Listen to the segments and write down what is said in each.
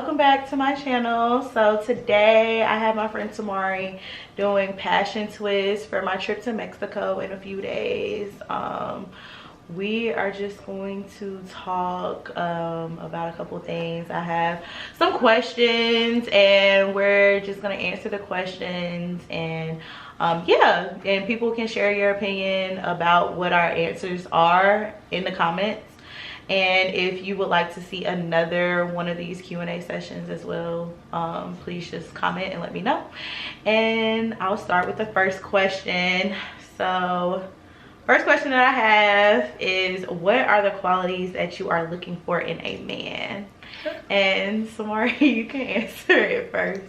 welcome back to my channel. So today I have my friend Tamari doing passion twist for my trip to Mexico in a few days. We are just going to talk about a couple things. I have some questions and we're just going to answer the questions, and yeah, and people can share your opinion about what our answers are in the comments. And if you would like to see another one of these Q&A sessions as well, please just comment and let me know. And I'll start with the first question. So first question that I have is, what are the qualities that you are looking for in a man? And Samari, you can answer it first.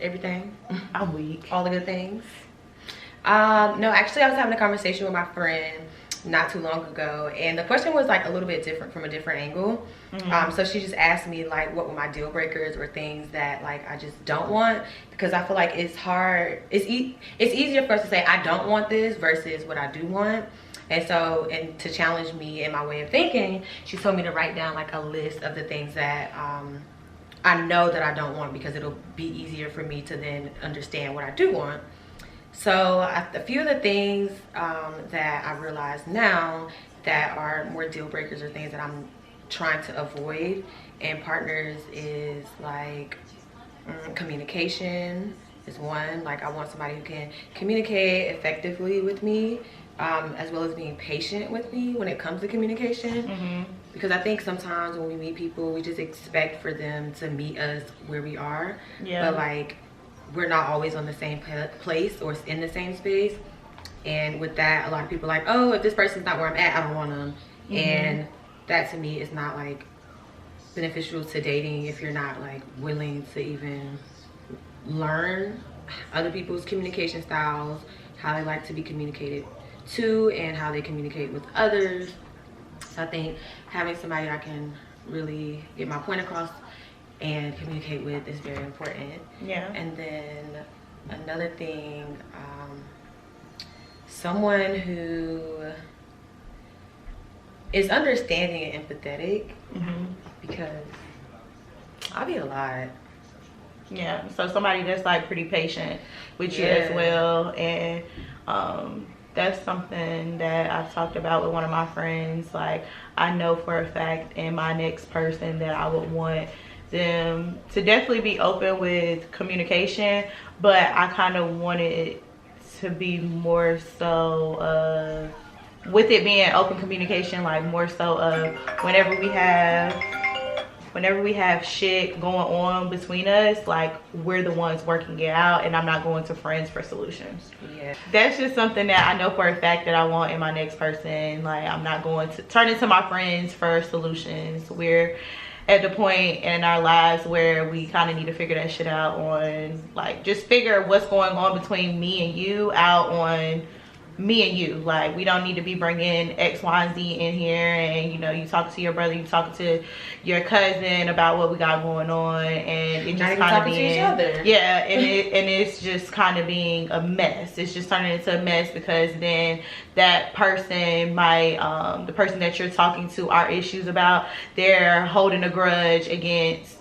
Everything. I'm weak. All the good things. No, actually I was having a conversation with my friend not too long ago, and the question was like a little bit different from a different angle. So she just asked me like what were my deal breakers or things that like I just don't want, because I feel like it's hard, it's easier for us to say I don't want this versus what I do want. And so, and to challenge me in my way of thinking, she told me to write down like a list of the things that I know that I don't want, because it'll be easier for me to then understand what I do want. So a few of the things that I realize now that are more deal breakers or things that I'm trying to avoid in partners is like communication is one. Like I want somebody who can communicate effectively with me, as well as being patient with me when it comes to communication. Because I think sometimes when we meet people, we just expect for them to meet us where we are. But like, we're not always on the same place or in the same space. And with that, a lot of people are like, oh, if this person's not where I'm at, I don't want them. And that to me is not like beneficial to dating if you're not like willing to even learn other people's communication styles, how they like to be communicated to, and how they communicate with others. So I think having somebody I can really get my point across and communicate with is very important. And then another thing, someone who is understanding and empathetic, because I'll be a lot. So somebody that's like pretty patient with you as well. And that's something that I've talked about with one of my friends. Like I know for a fact in my next person that I would want them to definitely be open with communication, but I kind of wanted it to be more so with it being open communication, like more so of whenever we have shit going on between us, like we're the ones working it out, and I'm not going to friends for solutions. That's just something that I know for a fact that I want in my next person. Like I'm not going to turn into my friends for solutions. We're at the point in our lives where we kind of need to figure that shit out on, like, just figure what's going on between me and you out on me and you. Like we don't need to be bringing X, Y, and Z in here, and you know, you talk to your brother, you talking to your cousin about what we got going on, and it just kind of being and it's just kind of being a mess. It's just turning into a mess, because then that person might the person that you're talking to our issues about, they're holding a grudge against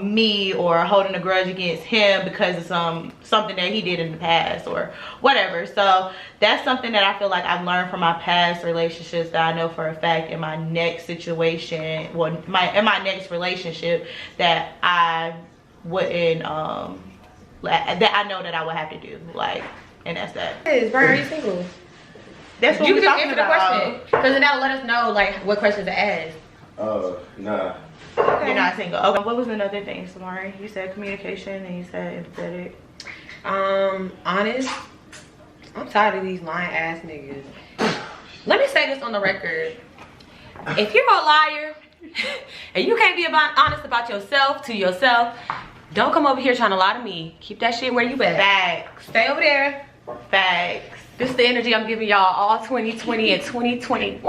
me, or holding a grudge against him because of something that he did in the past or whatever. So that's something that I feel like I've learned from my past relationships, that I know for a fact in my next situation, well, in my next relationship, that I wouldn't that I know that I would have to do. Like, and that's that. Are you single? That's what you we're can talking just answer about. the question, because then that'll let us know like what questions to ask. Nah. Okay. You're not single. Okay. What was another thing, Samari? You said communication and you said empathetic. Honest. I'm tired of these lying ass niggas. Let me say this on the record. If you're a liar and you can't be honest about yourself to yourself, don't come over here trying to lie to me. Keep that shit where you at. Facts. Stay over there. Facts. This is the energy I'm giving y'all all 2020 and 2021.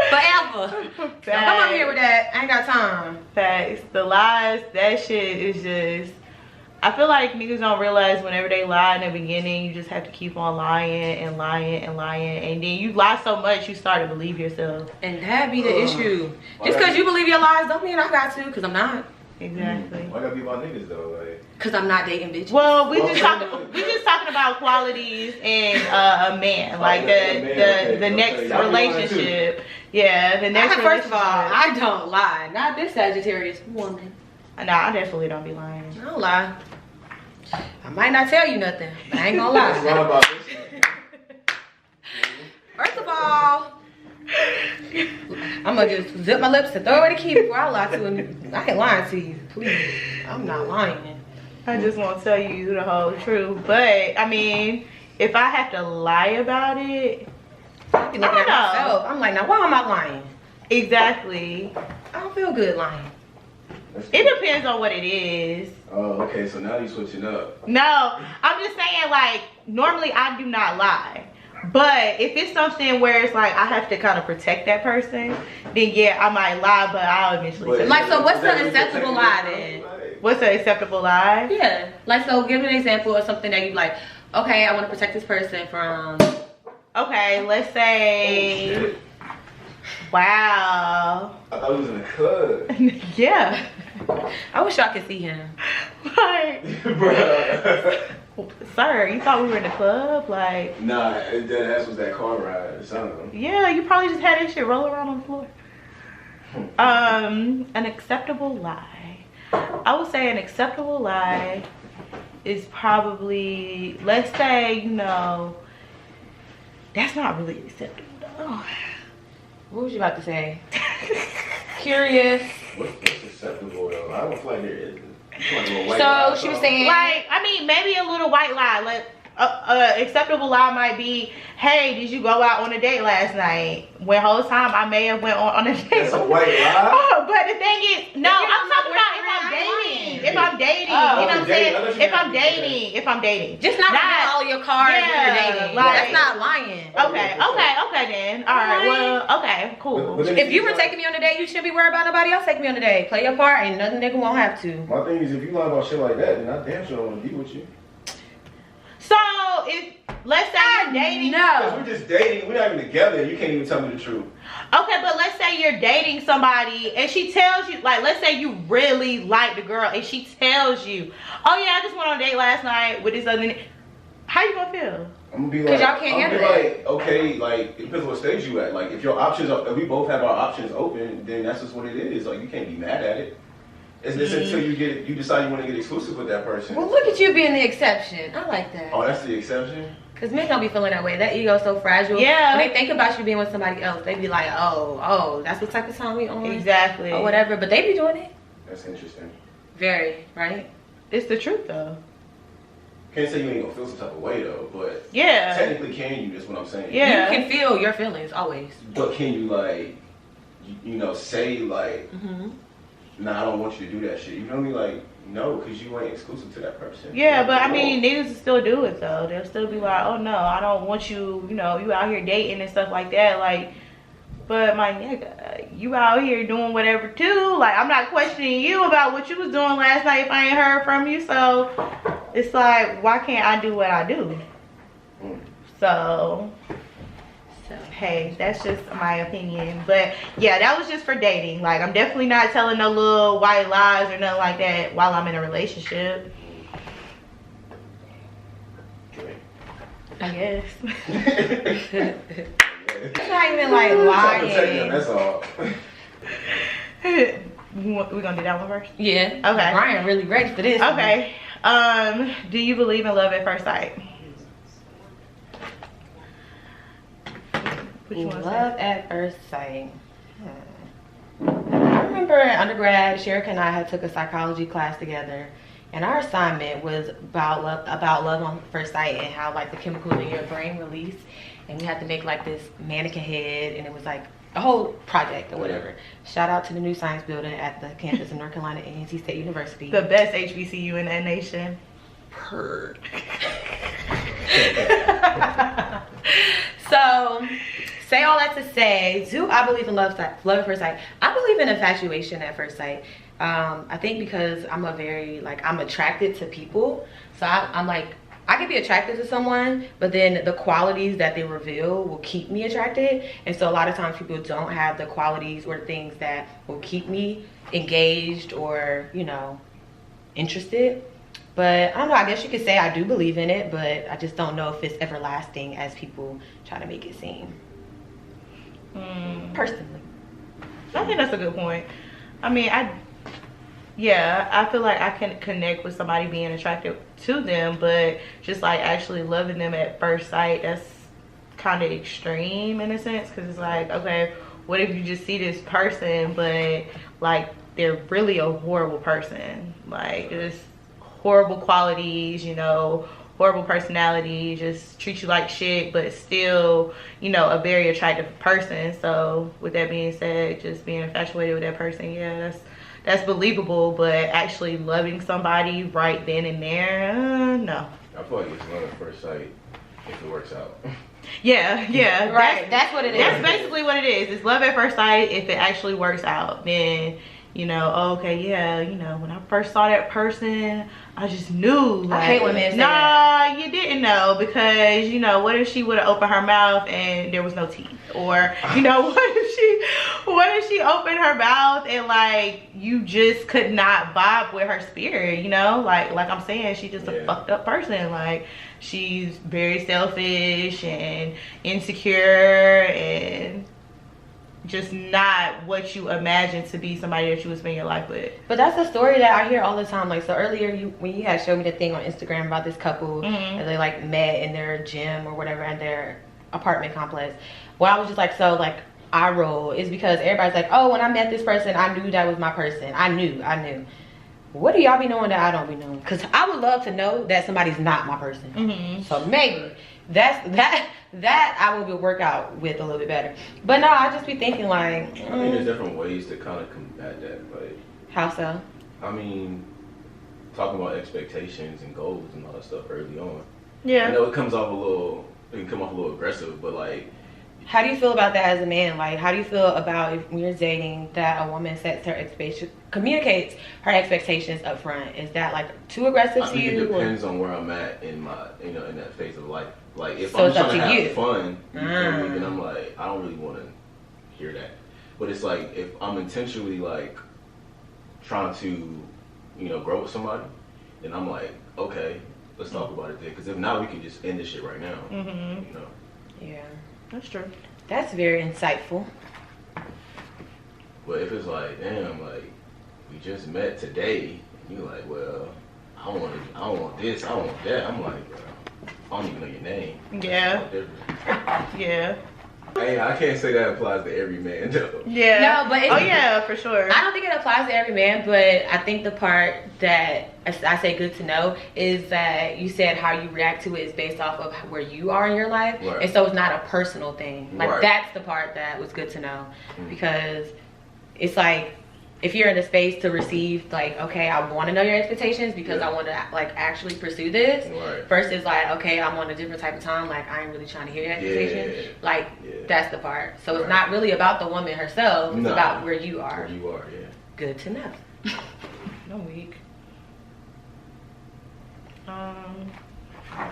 Forever. Don't come over here with that. I ain't got time. Facts. The lies, that shit is just, I feel like niggas don't realize whenever they lie in the beginning, you just have to keep on lying and lying and lying, and then you lie so much you start to believe yourself. And that be the issue. Just because you believe your lies don't mean I got to, because I'm not. Exactly. Why gotta be about niggas though? Like, because I'm not dating bitches. Well, we just talking about qualities in a man, like the next relationship. Yeah, the next relationship. First of all, I don't lie. Not this Sagittarius woman. Nah, I definitely don't be lying. I don't lie. I might not tell you nothing, but I ain't gonna lie. what's wrong about this? First of all, I'm gonna just zip my lips and throw away the key before I lie to him. I ain't lying to you, please. I'm not lying. I just won't tell you the whole truth. But I mean, if I have to lie about it, I be looking at myself. I'm like, now why am I lying? Exactly. I don't feel good lying. It depends on what it is. Oh, okay. So now you switching up. No, I'm just saying, like, normally I do not lie. But if it's something where it's like I have to kind of protect that person, then yeah, I might lie, but I'll eventually say. Like, so what's the acceptable lie then? What's an acceptable lie? Yeah. Like, so give an example of something that you like, okay, I want to protect this person from. Okay, let's say. Wow. I thought he was in the club. Yeah. I wish y'all could see him. Like, Bruh. sir, you thought we were in the club? Like, Nah, that was that car ride or something. yeah, you probably just had that shit roll around on the floor. An acceptable lie. I would say an acceptable lie is probably, let's say, you know, that's not really acceptable though. What was you about to say? Curious. What's acceptable though? I don't feel like there is. So she was saying, like, I mean, maybe a little white lie. Like, acceptable lie might be, hey, did you go out on a date last night? When whole time I may have went on a date. That's a white lie? Oh, but the thing is, no, I'm talking about if I'm dating. If I'm dating, you know what I'm saying? If I'm dating. just not all your cards when you're dating. Like, that's not lying. Okay then. All right, well, okay, cool. If you were taking me on a date, you shouldn't be worried about nobody else taking me on a date. Play your part, and nothing nigga won't have to. My thing is, if you lie about shit like that, then I damn sure don't want to be with you. So if let's say you're dating, we're just dating, we're not even together, and you can't even tell me the truth. Okay, but let's say you're dating somebody and she tells you, like, let's say you really like the girl and she tells you, oh yeah, I just went on a date last night with this other. How you gonna feel? I'm gonna be like, because y'all can't handle it. Like, okay, like it depends what stage you at. Like if your options are, if we both have our options open, then that's just what it is. Like you can't be mad at it. It's until you decide you want to get exclusive with that person. Well, look at you being the exception. I like that. Oh, that's the exception? Because men don't be feeling that way. That ego's so fragile. Yeah. When they think about you being with somebody else, they be like, oh, that's what type of time we on. Exactly. Or whatever. But they be doing it. That's interesting. Very, right? It's the truth though. Can't say you ain't gonna feel some type of way though, but yeah, technically can you? That's what I'm saying. Yeah. You can feel your feelings always. But can you like, you know, say like, nah, I don't want you to do that shit. You feel me? Like, no, because you ain't exclusive to that person. Yeah, but I mean, niggas will still do it though. They'll still be like, oh no, I don't want you, you know, you out here dating and stuff like that. Like, but my nigga, you out here doing whatever too. Like, I'm not questioning you about what you was doing last night if I ain't heard from you. So it's like, why can't I do what I do? So hey, that's just my opinion. But yeah, that was just for dating. Like, I'm definitely not telling no little white lies or nothing like that while I'm in a relationship. I guess. It's not even like lying. That's all. We're gonna do that one first? Yeah. Okay. Brian really ready for this. Okay. Do you believe in love at first sight? Love at first sight. I remember in undergrad, Sherika and I had took a psychology class together, and our assignment was about love on first sight and how like the chemicals in your brain release. And we had to make like this mannequin head, and it was like a whole project or whatever. Shout out to the new science building at the campus of North Carolina A&T State University. The best HBCU in that nation. Purr. So, say all that to say, do I believe in love at first sight? I believe in infatuation at first sight. I think because I'm I'm attracted to people. So I'm like, I can be attracted to someone, but then the qualities that they reveal will keep me attracted. And so a lot of times people don't have the qualities or things that will keep me engaged or, you know, interested. But I don't know, I guess you could say I do believe in it, but I just don't know if it's everlasting as people try to make it seem. Personally. I think that's a good point. I mean, I feel like I can connect with somebody being attracted to them, but just like actually loving them at first sight, that's kind of extreme in a sense, because it's like, okay, what if you just see this person but like they're really a horrible person, like just horrible qualities, you know, horrible personality, just treat you like shit, but still, you know, a very attractive person. So with that being said, just being infatuated with that person, yeah, that's believable. But actually loving somebody right then and there, no. I feel like it's love at first sight if it works out. Yeah, right. That's what it is. That's basically what it is. It's love at first sight. If it actually works out, then, you know, okay, yeah, you know, when I first saw that person, I just knew. Like, I hate when men say that. You didn't know, because, you know, what if she would have opened her mouth and there was no teeth? Or, you know, what if she opened her mouth and like you just could not vibe with her spirit, you know? Like I'm saying, she's just a fucked up person. Like, she's very selfish and insecure and just not what you imagine to be somebody that you would spend your life with. But that's a story that I hear all the time. Like, so earlier when you had showed me the thing on Instagram about this couple and they like met in their gym or whatever at their apartment complex. Well, I was just like, so like eye roll is because everybody's like, oh, when I met this person, I knew that was my person. I knew. What do y'all be knowing that I don't be knowing? Because I would love to know that somebody's not my person. So maybe that I will work out with a little bit better. But no, I just be thinking like, I think there's different ways to kind of combat that. But how so? I mean, talking about expectations and goals and all that stuff early on. Yeah. I know it can come off a little aggressive, but like, how do you feel about that as a man? Like, how do you feel about when you're dating that a woman sets her expectations, communicates her expectations up front? Is that like too aggressive to you? It depends on where I'm at in my, you know, in that phase of life. Like, if so I'm trying to have you. fun, you feel me, then I'm like, I don't really want to hear that. But it's like, if I'm intentionally like trying to, you know, grow with somebody, then I'm like, okay, let's talk about it then. Because if not, we can just end this shit right now. You know. Yeah. That's true. That's very insightful. But if it's like, damn, like, we just met today, and you're like, well, I don't want this, I don't want that. I'm like, well, I don't even know your name. Yeah. Yeah. Hey, I can't say that applies to every man, though. Yeah. No, but oh yeah, for sure. I don't think it applies to every man, but I think the part that I say good to know is that you said how you react to it is based off of where you are in your life. Right. And so it's not a personal thing. Like, right. That's the part that was good to know. Because it's like, if you're in a space to receive, like, okay, I want to know your expectations because I want to like actually pursue this. Right. Versus like, okay, I'm on a different type of time. Like, I ain't really trying to hear your expectations. Like, that's the part. So it's not really about the woman herself. It's about where you are. Where you are, yeah. Good to know. No weak.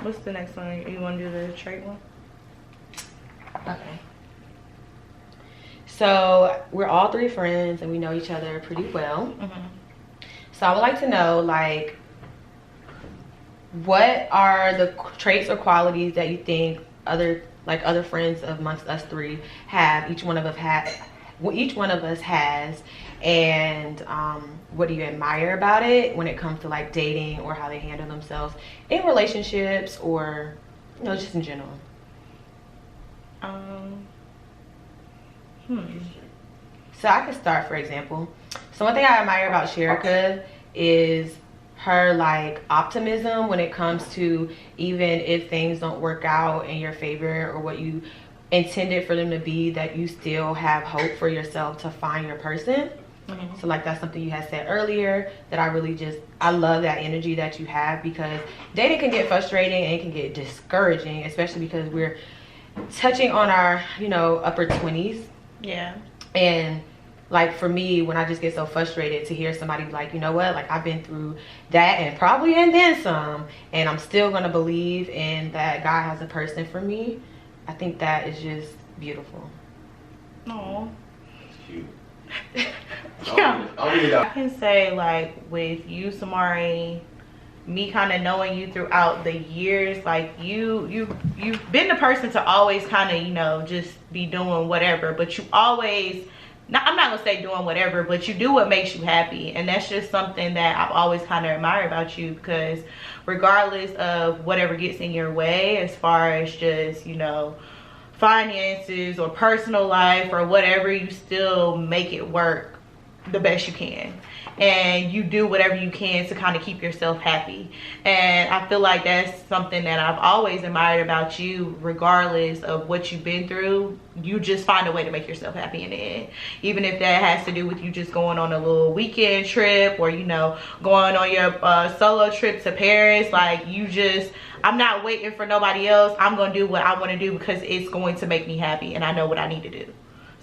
What's the next one? You want to do the trait one? Okay. So we're all three friends and we know each other pretty well. So I would like to know, like, what are the traits or qualities that you think other friends amongst us three have? Each one of us has, and what do you admire about it when it comes to like dating or how they handle themselves in relationships or, you know, just in general? So I could start, for example. So one thing I admire about Sherika is her like optimism when it comes to, even if things don't work out in your favor or what you intended for them to be, that you still have hope for yourself to find your person. So like, that's something you had said earlier that I love that energy that you have, because dating can get frustrating and it can get discouraging, especially because we're touching on our, you know, upper 20s. Yeah. And like for me, when I just get so frustrated to hear somebody like, you know what, like I've been through that and probably and then some, and I'm still gonna believe in that God has a person for me. I think that is just beautiful. Oh, That's cute. yeah. I I can say like with you, Samari, me kind of knowing you throughout the years, like you've been the person to always kind of, you know, just be doing whatever, but you always, I'm not gonna say doing whatever, but you do what makes you happy. And that's just something that I've always kind of admired about you, because regardless of whatever gets in your way, as far as just, you know, finances or personal life or whatever, you still make it work the best you can, and you do whatever you can to kind of keep yourself happy. And I feel like that's something that I've always admired about you. Regardless of what you've been through, you just find a way to make yourself happy in the end, even if that has to do with you just going on a little weekend trip, or, you know, going on your solo trip to Paris. Like, you just, I'm not waiting for nobody else. I'm gonna do what I want to do because it's going to make me happy, and I know what I need to do.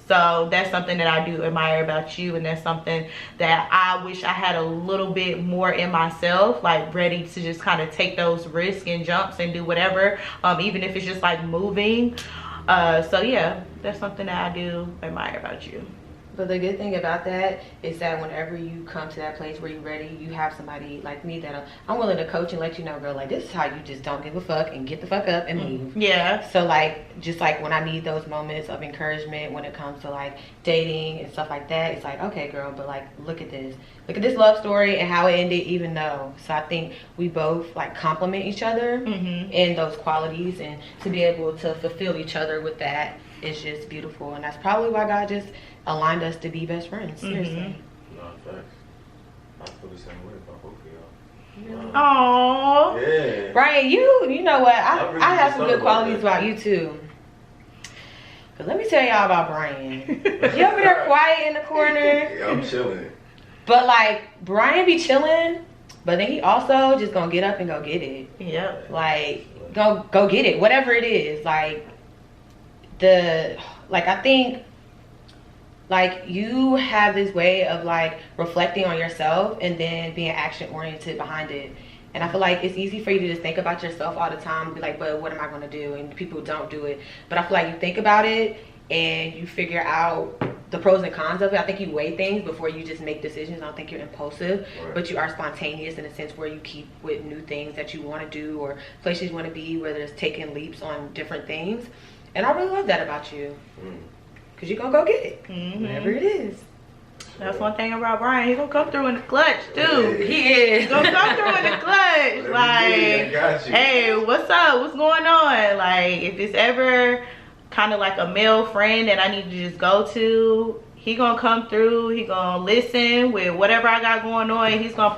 So that's something that I do admire about you, and that's something that I wish I had a little bit more in myself, like ready to just kind of take those risks and jumps and do whatever, even if it's just like moving. So yeah, that's something that I do admire about you. But the good thing about that is that whenever you come to that place where you're ready, you have somebody like me that I'm willing to coach and let you know, girl, like, this is how you just don't give a fuck and get the fuck up and move. Yeah. So like, just like when I need those moments of encouragement when it comes to like dating and stuff like that, it's like, okay, girl, but like, look at this love story and how it ended, even though. So I think we both like complement each other in those qualities, and to be able to fulfill each other with that is just beautiful. And that's probably why God just aligned us to be best friends. Seriously. No, facts. I feel the same way about both of y'all. Aww. Yeah. Brian, you know what? I really I have just some thought good about qualities that. about you too. Cause let me tell y'all about Brian. You over there quiet in the corner. Yeah, I'm chilling. But like, Brian be chilling, but then he also just gonna get up and go get it. Yep. Like, go get it, whatever it is. Like, I think, like, you have this way of like reflecting on yourself and then being action oriented behind it. And I feel like it's easy for you to just think about yourself all the time and be like, but what am I gonna do? And people don't do it. But I feel like you think about it and you figure out the pros and cons of it. I think you weigh things before you just make decisions. I don't think you're impulsive, Right. but you are spontaneous in a sense where you keep with new things that you want to do or places you want to be, whether it's taking leaps on different things. And I really love that about you, because you're going to go get it, whatever it is. That's one thing about Brian. He gonna come through in the clutch too. He is. He gonna come through in the clutch. I Like, got you. hey, what's up? What's going on? Like, if it's ever kind of like a male friend that I need to just go to, he gonna come through. He gonna listen with whatever I got going on. He's gonna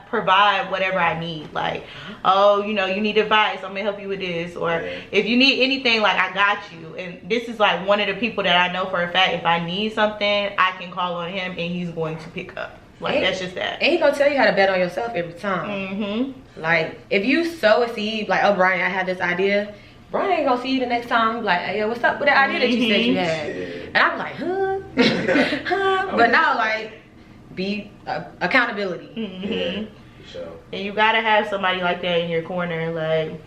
provide whatever I need. Like, oh, you know, you need advice, I'm gonna help you with this. Or if you need anything, like, I got you. And this is like one of the people that I know for a fact, if I need something, I can call on him and he's going to pick up. Like, that's just that. And he gonna tell you how to bet on yourself every time. Like, if you sow a seed, like, oh, Brian, I had this idea, Brian ain't gonna see you the next time, like, hey, yo, what's up with the idea that you said you had? And I'm like, huh? But now, like, be accountability. Yeah, for sure. And you gotta have somebody like that in your corner, like,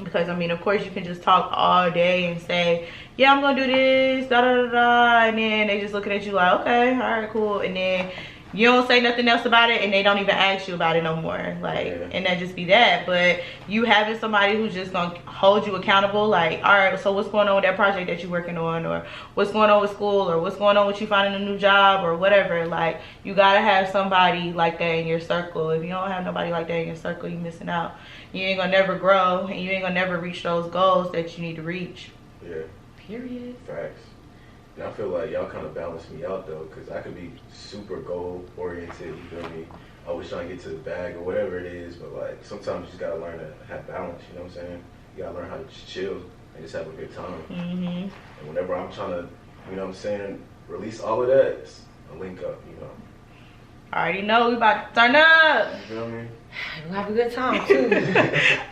because I mean, of course you can just talk all day and say, yeah, I'm gonna do this, da da da da, and then they just looking at you like, okay, all right, cool, and then you don't say nothing else about it, and they don't even ask you about it no more. Like, and that just be that. But you having somebody who's just gonna hold you accountable, like, all right, so what's going on with that project that you're working on, or what's going on with school, or what's going on with you finding a new job, or whatever. Like, you gotta have somebody like that in your circle. If you don't have nobody like that in your circle, you're missing out. You ain't gonna never grow, and you ain't gonna never reach those goals that you need to reach. Yeah. Period. Facts. And I feel like y'all kind of balance me out though, because I could be super goal oriented, you feel me? Always trying to get to the bag or whatever it is, but like sometimes you just gotta learn to have balance, you know what I'm saying? You gotta learn how to just chill and just have a good time. And whenever I'm trying to, you know what I'm saying, release all of that, it's a link up, you know? I already know we about to turn up. You feel me? We'll have a good time, too.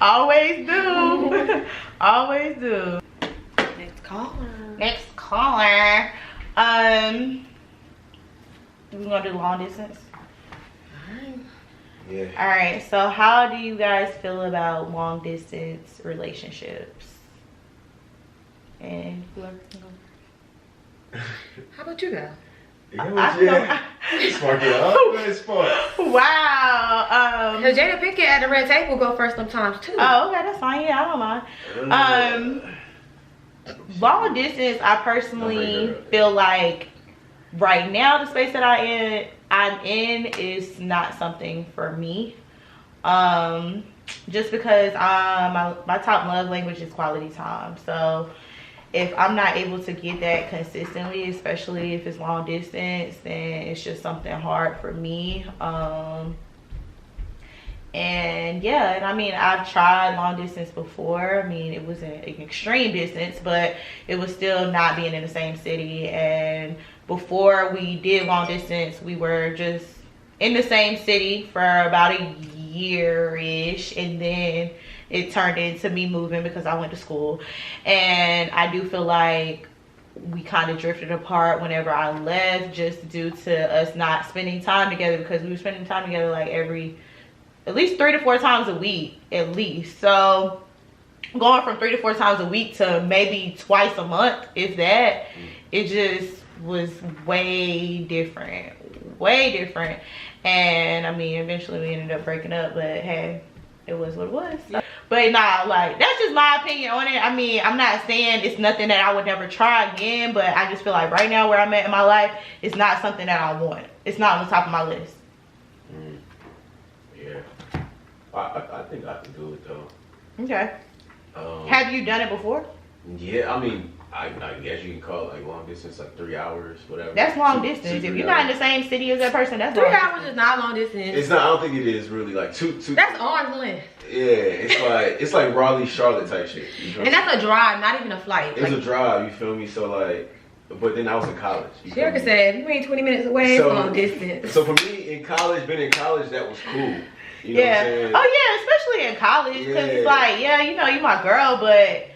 Always do. Always do. Next caller. Next caller. We're gonna do long distance. Yeah. All right. So how do you guys feel about long distance relationships? And whoever can go. How about you, girl? Spark it up. Spark. Wow. Cause Jada Pinkett at the red table go first sometimes too. Oh, okay, that's fine. Yeah, I don't mind. Long distance, I personally feel like right now the space that I'm in is not something for me. Just because my top love language is quality time. So if I'm not able to get that consistently, especially if it's long distance, then it's just something hard for me. And yeah, and I mean, I've tried long distance before. I mean, it was an extreme distance, but it was still not being in the same city. And before we did long distance, we were just in the same city for about a year-ish, and then it turned into me moving because I went to school. And I do feel like we kind of drifted apart whenever I left, just due to us not spending time together, because we were spending time together like at least 3 to 4 times a week, at least. So going from 3 to 4 times a week to maybe twice a month, if that, it just was way different. And I mean, eventually we ended up breaking up, but hey, it was what it was. But nah, like, that's just my opinion on it. I mean, I'm not saying it's nothing that I would never try again, but I just feel like right now where I'm at in my life, it's not something that I want. It's not on the top of my list. Yeah. I think I can do it though. Okay. Have you done it before? Yeah, I mean, I guess you can call it like long distance, like 3 hours, whatever. That's long distance. If you're not in the same city as that person, that's 3 hours is not long distance. It's not. I don't think it is really like two. That's arm's length. Yeah, it's like Raleigh, Charlotte type shit. And that's a drive, not even a flight. It's a drive. You feel me? So like, but then I was in college. Jerica said, "You ain't 20 minutes away. It's long distance." So for me, being in college, that was cool. You know yeah. what I'm saying? Oh yeah, especially in college, because it's like, yeah, you know, you my girl, but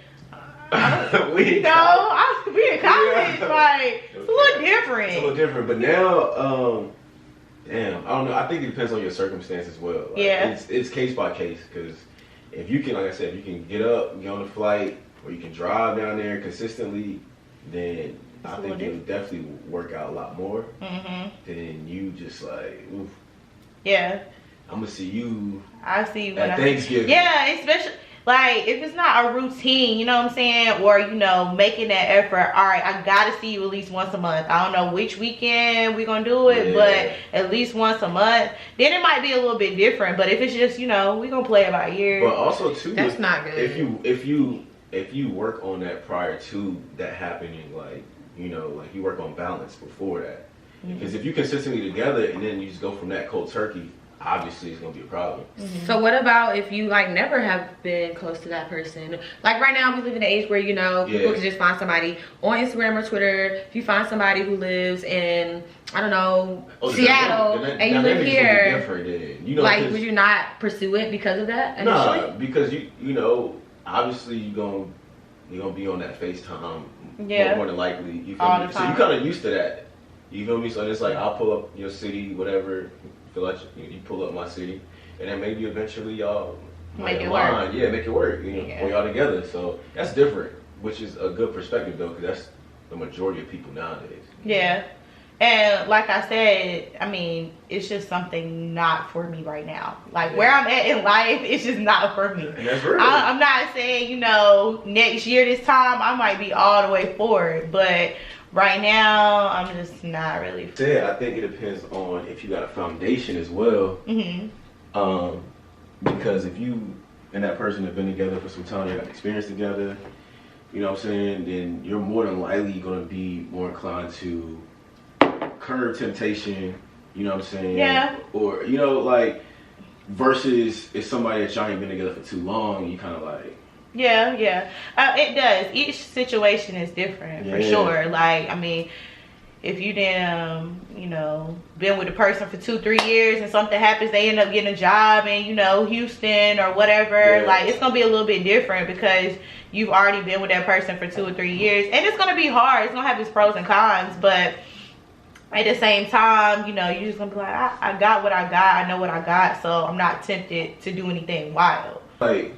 we in college, like, it's a little different. It's a little different, but now, damn, I don't know. I think it depends on your circumstance as well. Like, yeah. It's case by case, because if you can, like I said, if you can get up, get on the flight, or you can drive down there consistently, then I think it'll definitely work out a lot more than you just like, oof. Yeah. I'm gonna see you. I see you at Thanksgiving. Yeah, especially like if it's not a routine, you know what I'm saying, or you know, making that effort. All right, I gotta see you at least once a month. I don't know which weekend we're gonna do it, but at least once a month. Then it might be a little bit different. But if it's just, you know, we gonna play it by ear. But also too, that's not good. If you work on that prior to that happening, like, you know, like you work on balance before that. Because if you consistently together and then you just go from that cold turkey, obviously it's gonna be a problem. So what about if you like never have been close to that person? Like right now we live in an age where, you know, people can just find somebody on Instagram or Twitter. If you find somebody who lives in, I don't know, Seattle, and you live here, you know, like, would you not pursue it because of that initially? Nah, because you know, obviously you're gonna be on that FaceTime more than likely. You feel me? So you kind of used to that. You feel me? So it's like, I'll pull up your city, whatever. Feel like you pull up my city, and then maybe eventually y'all make it work. Yeah, make it work. You know, when y'all together. So that's different, which is a good perspective though, because that's the majority of people nowadays. Yeah, and like I said, I mean, it's just something not for me right now. Like where I'm at in life, it's just not for me. And that's real. I'm not saying, you know, next year this time I might be all the way for it, but right now, I'm just not really. I think it depends on if you got a foundation as well. Because if you and that person have been together for some time, you got experience together, you know what I'm saying, then you're more than likely going to be more inclined to curb temptation, you know what I'm saying? Yeah. Or, you know, like, versus if somebody that y'all ain't been together for too long, you kind of like. Yeah, it does. Each situation is different for sure. Like, I mean, if you you know, been with a person for 2-3 years and something happens, they end up getting a job in, you know, Houston or whatever, like, it's gonna be a little bit different because you've already been with that person for 2 or 3 years, and it's gonna be hard. It's gonna have its pros and cons, but at the same time, you know, you're just gonna be like, I got what I got, I know what I got, so I'm not tempted to do anything wild. Like,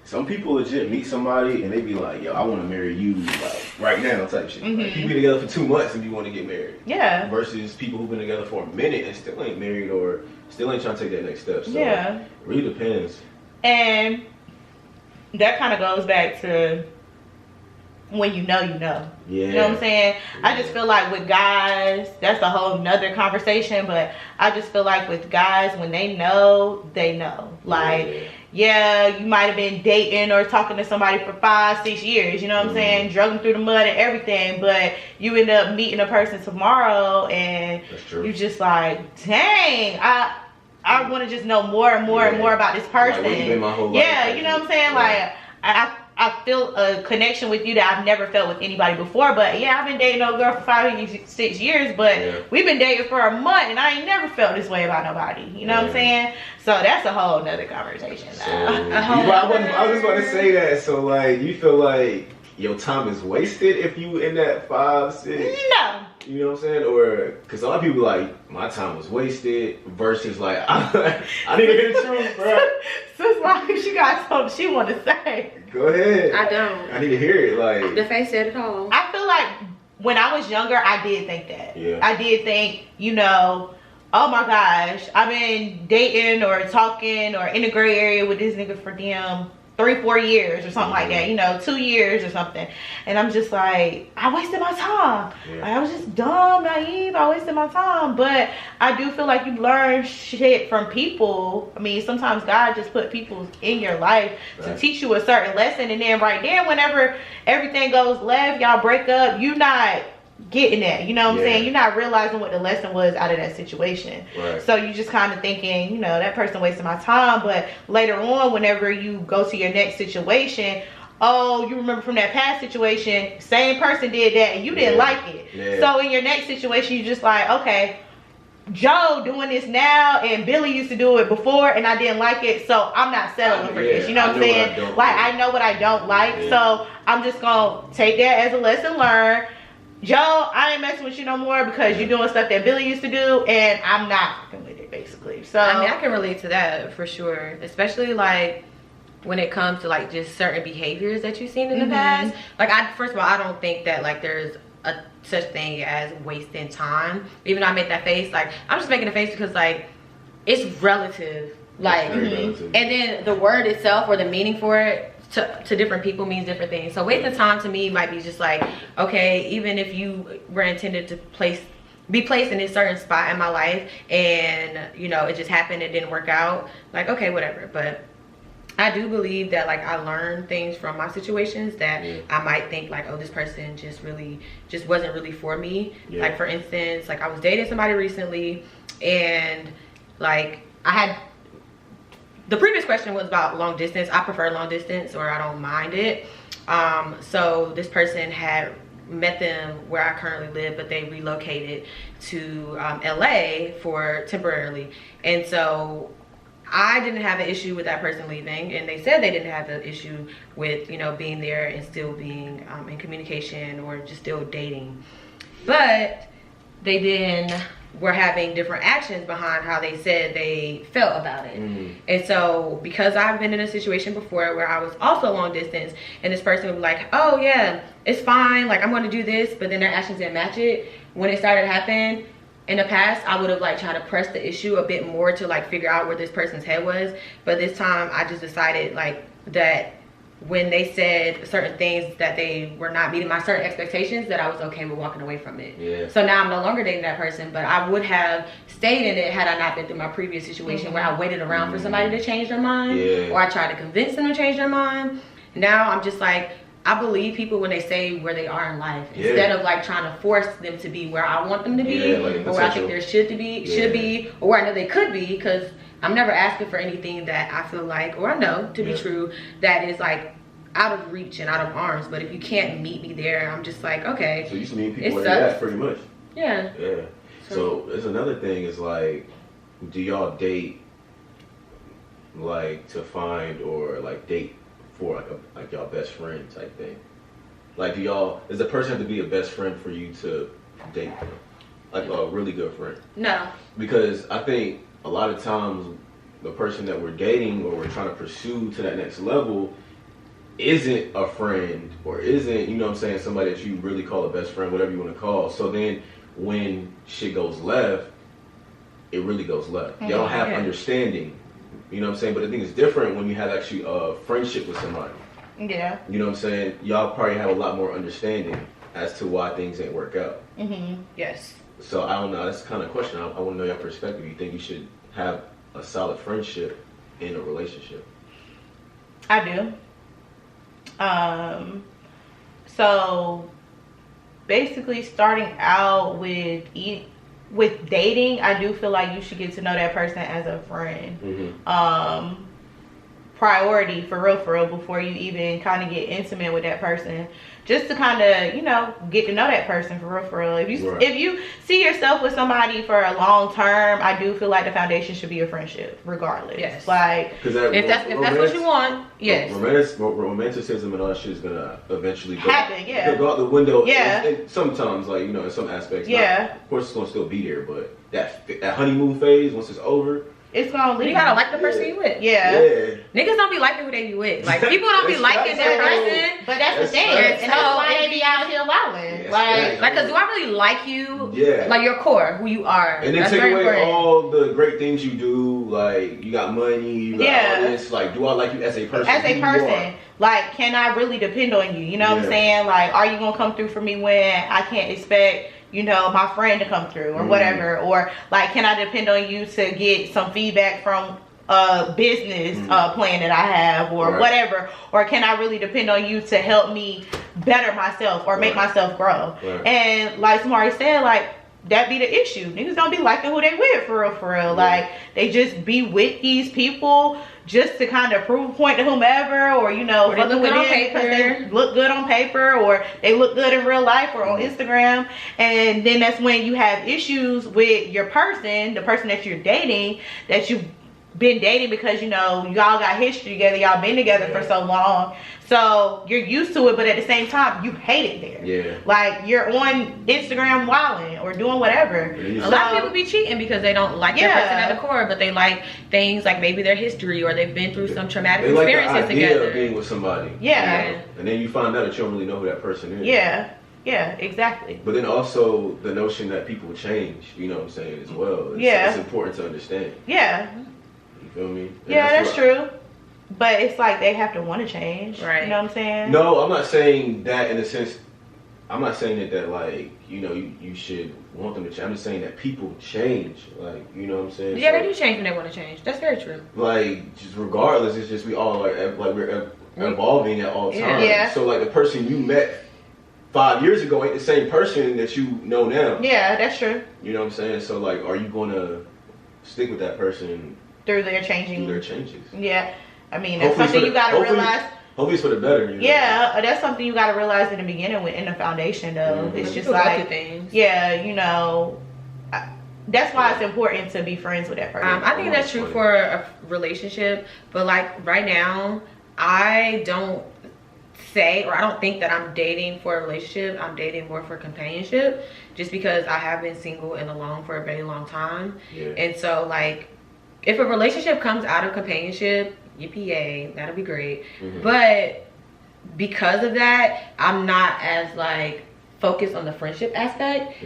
some people legit meet somebody and they be like, yo, I want to marry you like right now type shit. Like, you be together for 2 months and you want to get married. Yeah. Versus people who've been together for a minute and still ain't married or still ain't trying to take that next step. So yeah. It really depends. And that kind of goes back to when you know. Yeah. You know what I'm saying? Yeah. I just feel like with guys, that's a whole nother conversation, but I just feel like with guys, when they know, they know. Like, yeah, you might have been dating or talking to somebody for 5-6 years, you know what I'm saying? Drugging through the mud and everything, but you end up meeting a person tomorrow and you just like, dang, I want to just know more and more and more about this person. Like, you know what I'm saying? Like, I feel a connection with you that I've never felt with anybody before. But yeah, I've been dating no girl for 5-6 years, but we've been dating for a month and I ain't never felt this way about nobody. You know what I'm saying? So that's a whole nother conversation. So, I was just about to say that. So like, you feel like your time is wasted if you in that 5-6? No. You know what I'm saying? Or, because a lot of people like, my time was wasted versus like, I need to hear the truth, bro. So as long as she got something she want to say. Go ahead. I don't. I need to hear it. Like, the face said it all. I feel like when I was younger, I did think that. Yeah. I did think, you know, oh my gosh, I've been dating or talking or in the gray area with this nigga for damn 3-4 years or something like that, you know, 2 years or something, and I'm just like, I wasted my time. Like, I was just dumb, naive, I wasted my time. But I do feel like you learn shit from people. I mean, sometimes God just put people in your life to teach you a certain lesson, and then right there, whenever everything goes left, y'all break up, you not getting that, you know what I'm saying? You're not realizing what the lesson was out of that situation. So you just kind of thinking, you know, that person wasted my time. But later on, whenever you go to your next situation, oh, you remember from that past situation, same person did that and you didn't like it. So in your next situation, you're just like, okay, Joe doing this now and Billy used to do it before and I didn't like it, so I'm not settling for this. You know what I'm saying? Like, I know what I don't like, so I'm just gonna take that as a lesson learned. Joe, I ain't messing with you no more because you're doing stuff that Billy used to do and I'm not fucking with it, basically. So I mean, I can relate to that for sure, especially like when it comes to like just certain behaviors that you've seen in the past. Like, first of all, I don't think that like there's a such thing as wasting time. Even though I made that face, like, I'm just making a face because like it's relative. Like, relative. And then the word itself or the meaning for it to different people means different things. So wasting time to me might be just like, okay, even if you were intended to be placed in a certain spot in my life and, you know, it just happened, it didn't work out, like, okay, whatever. But I do believe that like I learned things from my situations that I might think like, oh, this person just wasn't really for me. Like, for instance, like I was dating somebody recently and like the previous question was about long distance. I prefer long distance, or I don't mind it. So this person had met them where I currently live, but they relocated to LA for temporarily. And so I didn't have an issue with that person leaving, and they said they didn't have an issue with, you know, being there and still being in communication or just still dating. But they then were having different actions behind how they said they felt about it. And so because I've been in a situation before where I was also long distance and this person would be like, oh yeah, it's fine, like I'm going to do this, but then their actions didn't match it. When it started happening in the past, I would have like tried to press the issue a bit more to like figure out where this person's head was. But this time I just decided like that when they said certain things that they were not meeting my certain expectations, that I was okay with walking away from it. So now I'm no longer dating that person, but I would have stayed in it had I not been through my previous situation where I waited around for somebody to change their mind, or I tried to convince them to change their mind. Now I'm just like, I believe people when they say where they are in life, instead of like trying to force them to be where I want them to be, like, or where I think there should be, or where I know they could be, because I'm never asking for anything that I feel like, or I know to be true, that is like out of reach and out of arms. But if you can't meet me there, I'm just like, okay. So you just meet people where you're at, pretty much. Yeah. So there's another thing is like, do y'all date like to find or like date for like y'all best friend type thing? Like, does the person have to be a best friend for you to date them? Like a really good friend? No. Because I think a lot of times the person that we're dating or we're trying to pursue to that next level isn't a friend or isn't, you know what I'm saying, somebody that you really call a best friend, whatever you want to call. So then when shit goes left, it really goes left. Y'all don't have understanding, you know what I'm saying? But I think it's different when you have actually a friendship with somebody. Yeah. You know what I'm saying? Y'all probably have a lot more understanding as to why things ain't work out. Yes. So I don't know, that's the kind of question. I want to know your perspective. You think you should have a solid friendship in a relationship? I do. So basically starting out with dating, I do feel like you should get to know that person as a friend. Priority for real before you even kind of get intimate with that person, just to kind of, you know, get to know that person for real. If you see yourself with somebody for a long term, I do feel like the foundation should be a friendship regardless. Yes. Like if that's what you want, yes. Romanticism and all that shit is gonna eventually go out the window. Yeah. And sometimes, like, you know, in some aspects, of course it's gonna still be there, but that honeymoon phase, once it's over, it's gonna leave. You gotta like the person you with. Yeah. Niggas don't be liking who they be with. Like, people don't be liking their person. But that's the thing. And that's why they be out here wilding. Like, cause do I really like you? Yeah. Like, your core, who you are. And then that's take very away important. all the great things you do. Like, you got money, you got all this. Like, do I like you as a person? As a person. Like, can I really depend on you? You know what I'm saying? Like, are you gonna come through for me when I can't expect, you know, my friend to come through or whatever? Or like, can I depend on you to get some feedback from a business plan that I have or whatever? Or can I really depend on you to help me better myself or make myself grow? And like Samari said, like, that be the issue. Niggas don't be liking who they with for real. Like, they just be with these people just to kind of prove a point to whomever, or, you know, or they look good on paper. Because they look good on paper, or they look good in real life or on Instagram. And then that's when you have issues with your person, the person that you're dating, that you've been dating, because, you know, y'all got history together, y'all been together for so long, so you're used to it, but at the same time you hate it there. Like, you're on Instagram wilding or doing whatever. A lot of people be cheating because they don't like their person at the core, but they like things like maybe their history, or they've been through some traumatic experiences like the idea together. Of being with somebody. You know? And then you find out that you don't really know who that person is. Yeah, exactly. But then also the notion that people change, you know what I'm saying, as well. It's important to understand. You feel me? And that's true. But it's like they have to want to change. Right. You know what I'm saying? No, I'm not saying that in a sense. I'm not saying that like, you know, you should want them to change. I'm just saying that people change. Like, you know what I'm saying? Yeah, they do change when they want to change. That's very true. Like, just regardless, it's just we all like we're evolving at all times. So like the person you met 5 years ago ain't the same person that you know now. Yeah, that's true. You know what I'm saying? So like, are you gonna stick with that person through their changes? Yeah. I mean, that's something you gotta realize. Hopefully it's for the better. You know? Yeah, that's something you gotta realize in the beginning, with in the foundation though. It's just like, you know, that's why it's important to be friends with that person. I think that's true for a relationship, but like right now, I don't think that I'm dating for a relationship. I'm dating more for companionship, just because I have been single and alone for a very long time. And so like, if a relationship comes out of companionship, yippee-yay, that'll be great. But because of that, I'm not as like focused on the friendship aspect.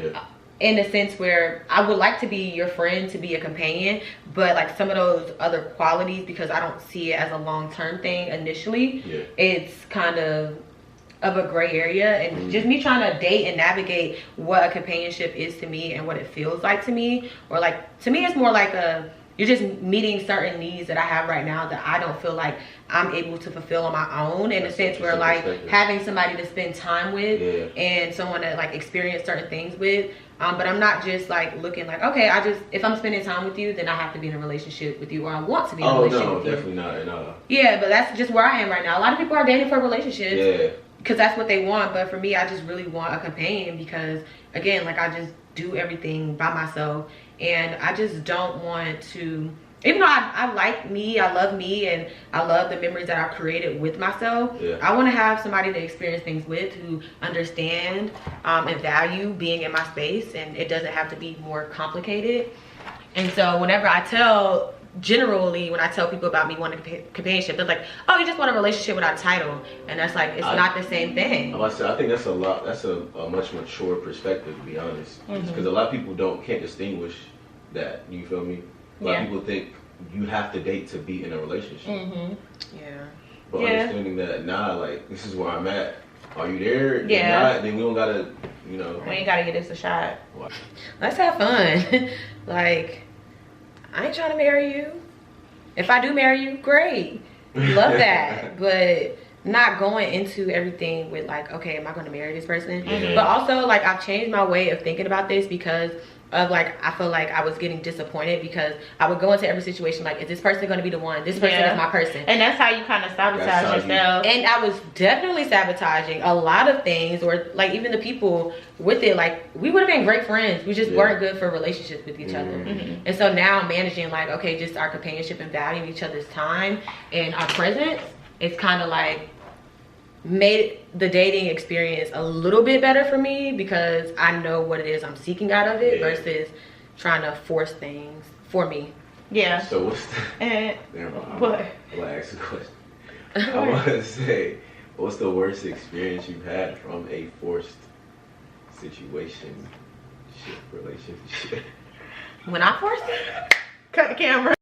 In a sense where I would like to be your friend, to be a companion, but like some of those other qualities, because I don't see it as a long-term thing initially, it's kind of a gray area. And just me trying to date and navigate what a companionship is to me and what it feels like to me, or like, to me it's more like you're just meeting certain needs that I have right now that I don't feel like I'm able to fulfill on my own, in a sense where like having somebody to spend time with and someone to like experience certain things with. But I'm not just like looking like, okay, if I'm spending time with you, then I have to be in a relationship with you, or I want to be in a relationship with you. Definitely not. No. Yeah, but that's just where I am right now. A lot of people are dating for relationships because that's what they want. But for me, I just really want a companion, because again, like, I just do everything by myself. And I just don't want to even though I like me, I love me, and I love the memories that I've created with myself, I want to have somebody to experience things with who understand and value being in my space, and it doesn't have to be more complicated. And so whenever generally when I tell people about me wanting companionship, they're like, oh, you just want a relationship without a title. And that's like, it's not the same thing. I think that's a much mature perspective, to be honest, because a lot of people can't distinguish that. You feel me? A lot of people think you have to date to be in a relationship. Yeah. But understanding that, like, this is where I'm at. Are you there? If Yeah. not, then we don't gotta, you know. We ain't gotta get this a shot. Let's have fun. Like, I ain't trying to marry you. If I do marry you, great. Love that. But not going into everything with like, okay, am I going to marry this person? But also, like, I've changed my way of thinking about this because of like, I feel like I was getting disappointed because I would go into every situation like, is this person going to be the one? This person is my person. And that's how you kind of sabotage yourself. And I was definitely sabotaging a lot of things, or like even the people with it. Like, we would have been great friends. We just weren't good for relationships with each other. And so now I'm managing like, okay, just our companionship and valuing each other's time and our presence. It's kind of like made the dating experience a little bit better for me because I know what it is I'm seeking out of it versus trying to force things for me. Yeah. So what's the what? I'll ask a question. I want to say, what's the worst experience you've had from a forced relationship? When I forced it? Cut the camera.